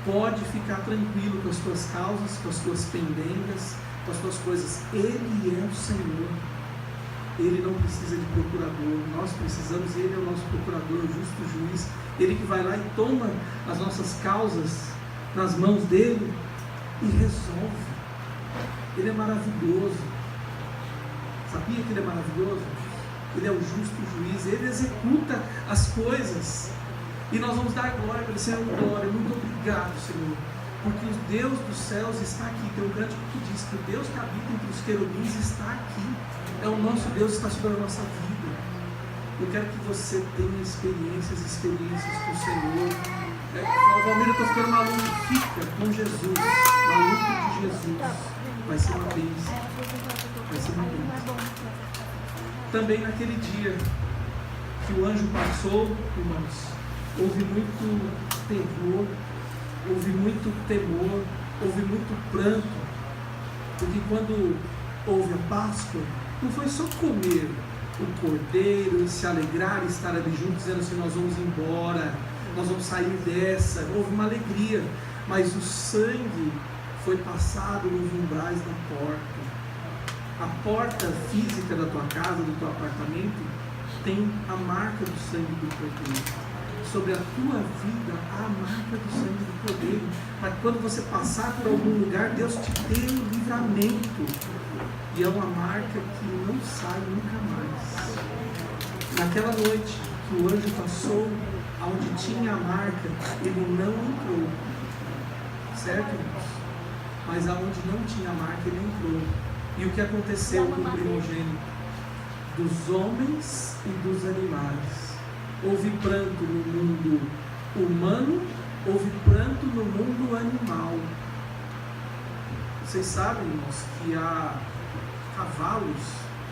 Speaker 1: Pode ficar tranquilo com as tuas causas, com as tuas pendengas, com as tuas coisas. Ele é o Senhor. Ele não precisa de procurador. Nós precisamos, ele é o nosso procurador, o justo juiz. Ele que vai lá e toma as nossas causas nas mãos dele e resolve. Ele é maravilhoso. Sabia que ele é maravilhoso? Ele é o justo juiz. Ele executa as coisas. E nós vamos dar glória para ele. Senhor, glória, muito obrigado, Senhor, porque o Deus dos céus está aqui. Tem um cântico que diz que o Deus que habita entre os querubins está aqui. É o nosso Deus que está sobre a nossa vida. Eu quero que você tenha experiências com o Senhor. Valmir, eu estou ficando maluco. Fica com Jesus. Maluco de Jesus. Vai ser uma bênção. Vai ser uma bênção. Também naquele dia que o anjo passou, irmãos, houve muito terror, houve muito temor, houve muito pranto, porque quando houve a Páscoa, não foi só comer o cordeiro e se alegrar e estar ali juntos, dizendo assim, nós vamos embora, nós vamos sair dessa. Houve uma alegria, mas o sangue foi passado nos umbrais da porta. A porta física da tua casa, do teu apartamento, tem a marca do sangue do cordeiro. Sobre a tua vida, há a marca do sangue do cordeiro, para que quando você passar por algum lugar, Deus te dê um livramento. E é uma marca que não sai nunca mais. Naquela noite que o anjo passou, onde tinha a marca, ele não entrou, certo, irmãos? Mas aonde não tinha a marca, ele entrou. E o que aconteceu com o primogênito? Dos homens e dos animais. Houve pranto no mundo humano, houve pranto no mundo animal. Vocês sabem, irmãos, que há cavalos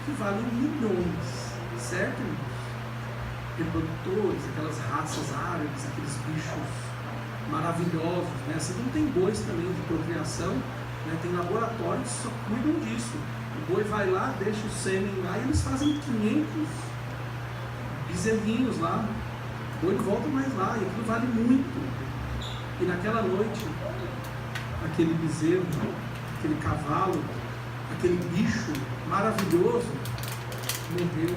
Speaker 1: que valem milhões, certo, irmãos? Reprodutores, aquelas raças árabes, aqueles bichos maravilhosos, né? Assim como tem bois também de procriação, né? Tem laboratórios que só cuidam disso. O boi vai lá, deixa o sêmen lá e eles fazem 500 bezerrinhos lá. O boi volta mais lá e aquilo vale muito. E naquela noite, aquele bezerro, aquele cavalo, aquele bicho maravilhoso morreu.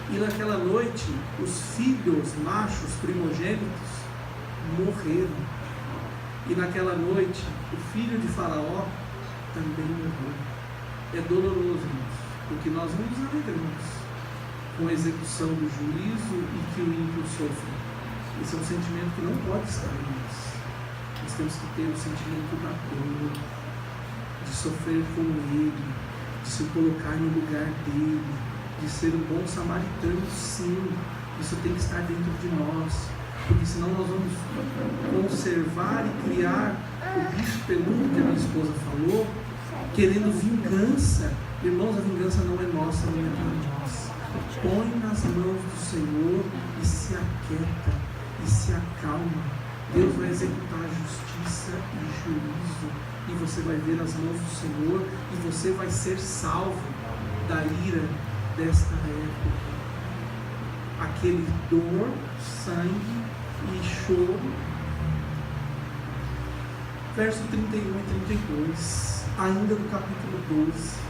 Speaker 1: E naquela noite, os filhos machos primogênitos morreram. E naquela noite, o filho de Faraó também morreu. É doloroso, irmãos, porque nós não nos alegramos com a execução do juízo e que o ímpio sofre. Esse é um sentimento que não pode estar em nós. Nós temos que ter o sentimento da dor, de sofrer como ele, de se colocar no lugar dele, de ser um bom samaritano, sim. Isso tem que estar dentro de nós, porque senão nós vamos conservar e criar o bicho peludo que a minha esposa falou, querendo vingança. Irmãos, a vingança não é nossa, não é para nós. Põe nas mãos do Senhor e se aquieta e se acalma. Deus vai executar justiça e juízo, e você vai ver as mãos do Senhor, e você vai ser salvo da ira desta época. Aquele dor, sangue e choro. Verso 31 e 32, ainda no capítulo 12.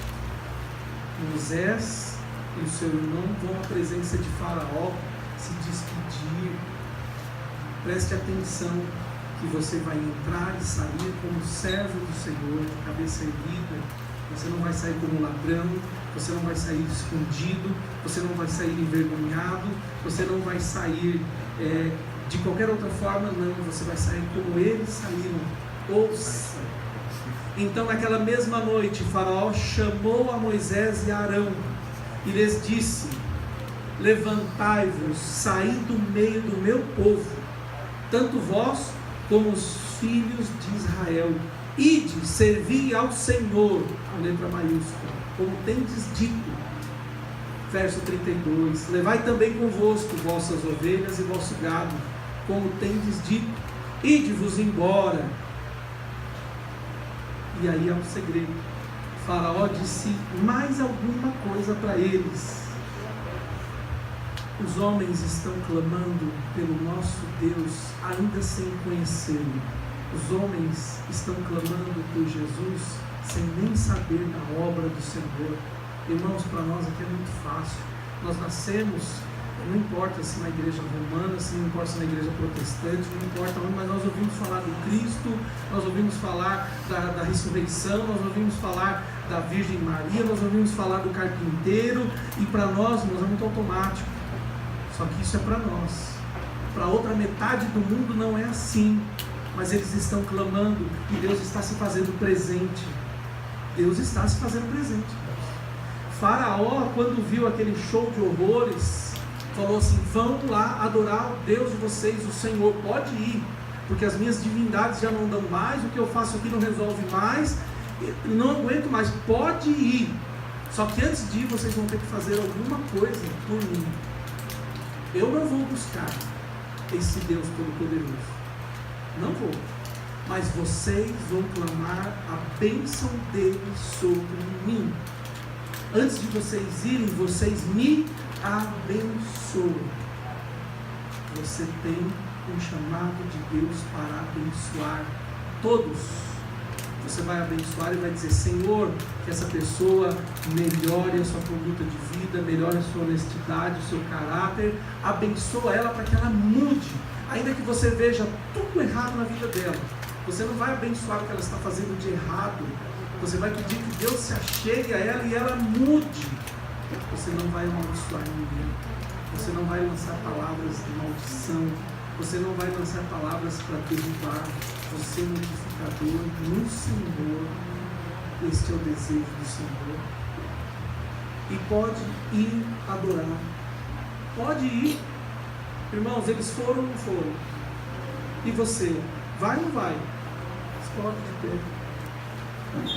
Speaker 1: Moisés e o seu irmão vão à presença de Faraó se despedir. Preste atenção que você vai entrar e sair como servo do Senhor, de cabeça erguida. Você não vai sair como ladrão, você não vai sair escondido, você não vai sair envergonhado, você não vai sair de qualquer outra forma, não. Você vai sair como eles saíram. Ouça. Então naquela mesma noite, Faraó chamou a Moisés e a Arão e lhes disse: levantai-vos, saí do meio do meu povo, tanto vós como os filhos de Israel, Ide, servi ao Senhor, a letra maiúscula, como tendes dito. Verso 32, levai também convosco vossas ovelhas e vosso gado, como tendes dito, ide-vos embora. E aí há um segredo. Faraó disse mais alguma coisa para eles. Os homens estão clamando pelo nosso Deus, ainda sem conhecê-lo. Os homens estão clamando por Jesus, sem nem saber da obra do Senhor. Irmãos, para nós aqui é muito fácil. Nós nascemos, não importa se na igreja romana, se não importa se na igreja protestante, não importa onde, mas nós ouvimos falar do Cristo, nós ouvimos falar da ressurreição, nós ouvimos falar da Virgem Maria, nós ouvimos falar do carpinteiro, e para nós é muito automático. Só que isso é para nós. Para a outra metade do mundo não é assim, mas eles estão clamando e Deus está se fazendo presente. Deus está se fazendo presente. Faraó, quando viu aquele show de horrores, falou assim: vão lá adorar o Deus de vocês, o Senhor, pode ir, porque as minhas divindades já não dão mais, o que eu faço aqui não resolve mais, não aguento mais, pode ir. Só que antes de ir, vocês vão ter que fazer alguma coisa por mim. Eu não vou buscar esse Deus Todo-Poderoso, não vou, mas vocês vão clamar a bênção dele sobre mim. Antes de vocês irem, vocês me abençoam. Você tem um chamado de Deus para abençoar todos. Você vai abençoar e vai dizer: Senhor, que essa pessoa melhore a sua conduta de vida, melhore a sua honestidade, o seu caráter, abençoa ela para que ela mude, ainda que você veja tudo errado na vida dela. Você não vai abençoar o que ela está fazendo de errado, você vai pedir que Deus se achegue a ela e ela mude. Você não vai amaldiçoar ninguém, você não vai lançar palavras de maldição, você não vai lançar palavras para derrubar. Você é notificador no Senhor. Este é o desejo do Senhor. E pode ir adorar. Pode ir. Irmãos, eles foram ou não foram? E você? Vai ou não vai? Escolhe de pé.